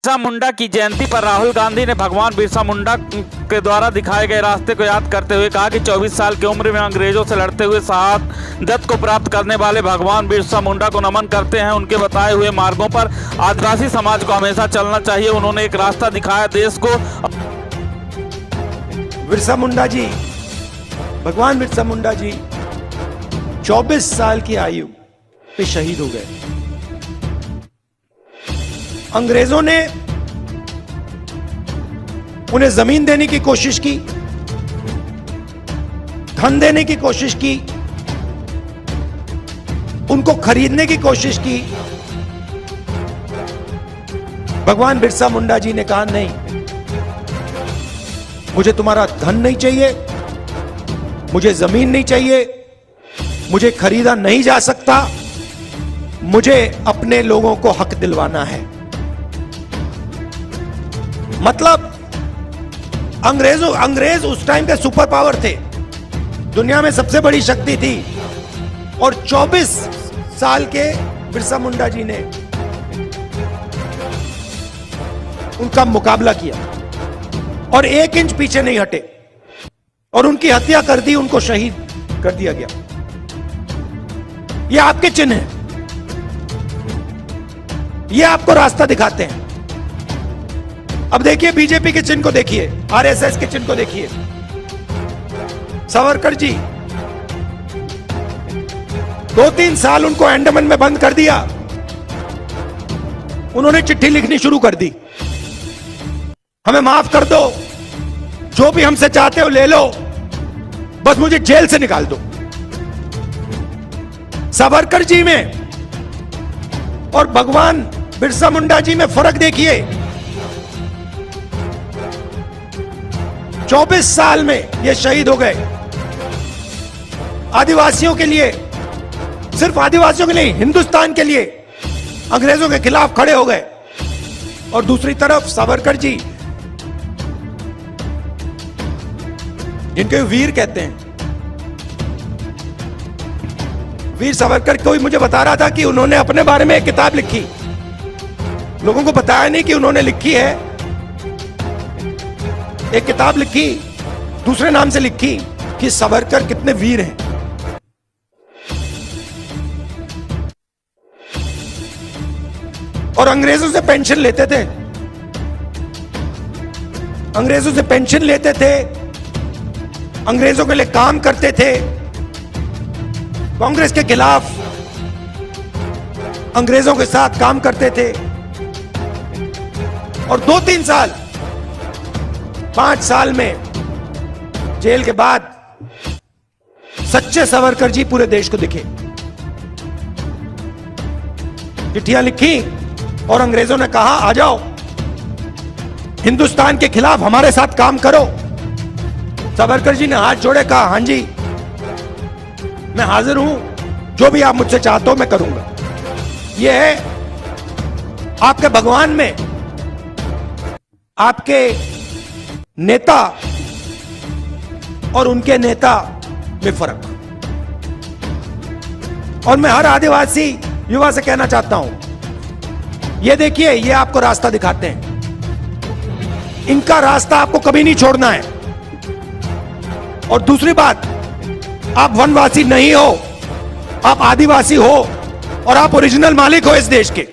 बिरसा मुंडा की जयंती पर राहुल गांधी ने भगवान बिरसा मुंडा के द्वारा दिखाए गए रास्ते को याद करते हुए कहा कि 24 साल की उम्र में अंग्रेजों से लड़ते हुए शहादत को प्राप्त करने वाले भगवान बिरसा मुंडा को नमन करते हैं। उनके बताए हुए मार्गों पर आदिवासी समाज को हमेशा चलना चाहिए। उन्होंने एक रास्ता दिखाया देश को। बिरसा मुंडा जी, भगवान बिरसा मुंडा जी 24 साल की आयु पे शहीद हो गए। अंग्रेजों ने उन्हें जमीन देने की कोशिश की, धन देने की कोशिश की, उनको खरीदने की कोशिश की। भगवान बिरसा मुंडा जी ने कहा नहीं, मुझे तुम्हारा धन नहीं चाहिए, मुझे जमीन नहीं चाहिए, मुझे खरीदा नहीं जा सकता, मुझे अपने लोगों को हक दिलवाना है। मतलब अंग्रेज उस टाइम के सुपर पावर थे, दुनिया में सबसे बड़ी शक्ति थी, और 24 साल के बिरसा मुंडा जी ने उनका मुकाबला किया और 1 इंच पीछे नहीं हटे और उनकी हत्या कर दी, उनको शहीद कर दिया गया। ये आपके चिन्ह हैं, ये आपको रास्ता दिखाते हैं। अब देखिए बीजेपी के चिन्ह को देखिए, आरएसएस के चिन्ह को देखिए। सावरकर जी 2-3 साल उनको अंडमान में बंद कर दिया, उन्होंने चिट्ठी लिखनी शुरू कर दी, हमें माफ कर दो, जो भी हमसे चाहते हो ले लो, बस मुझे जेल से निकाल दो। सावरकर जी में और भगवान बिरसा मुंडा जी में फर्क देखिए। 24 साल में ये शहीद हो गए। आदिवासियों के लिए, सिर्फ आदिवासियों के लिए, हिंदुस्तान के लिए अंग्रेजों के खिलाफ खड़े हो गए। और दूसरी तरफ सावरकर जी, जिनके वीर कहते हैं, वीर सावरकर, कोई मुझे बता रहा था कि उन्होंने अपने बारे में एक किताब लिखी, लोगों को बताया नहीं कि उन्होंने लिखी है। एक किताब लिखी, दूसरे नाम से लिखी कि सावरकर कितने वीर हैं। और अंग्रेजों से पेंशन लेते थे, अंग्रेजों से पेंशन लेते थे, अंग्रेजों के लिए काम करते थे, कांग्रेस के खिलाफ अंग्रेजों के साथ काम करते थे। और 2-3 साल, 5 साल में जेल के बाद सच्चे सावरकर जी पूरे देश को दिखे। चिट्ठियां लिखी और अंग्रेजों ने कहा आ जाओ, हिंदुस्तान के खिलाफ हमारे साथ काम करो। सावरकर जी ने हाथ जोड़े, कहा हां जी, मैं हाजिर हूं, जो भी आप मुझसे चाहते हो मैं करूंगा। यह है आपके भगवान में, आपके नेता और उनके नेता में फर्क। और मैं हर आदिवासी युवा से कहना चाहता हूं, ये देखिए, ये आपको रास्ता दिखाते हैं, इनका रास्ता आपको कभी नहीं छोड़ना है। और दूसरी बात, आप वनवासी नहीं हो, आप आदिवासी हो और आप ओरिजिनल मालिक हो इस देश के।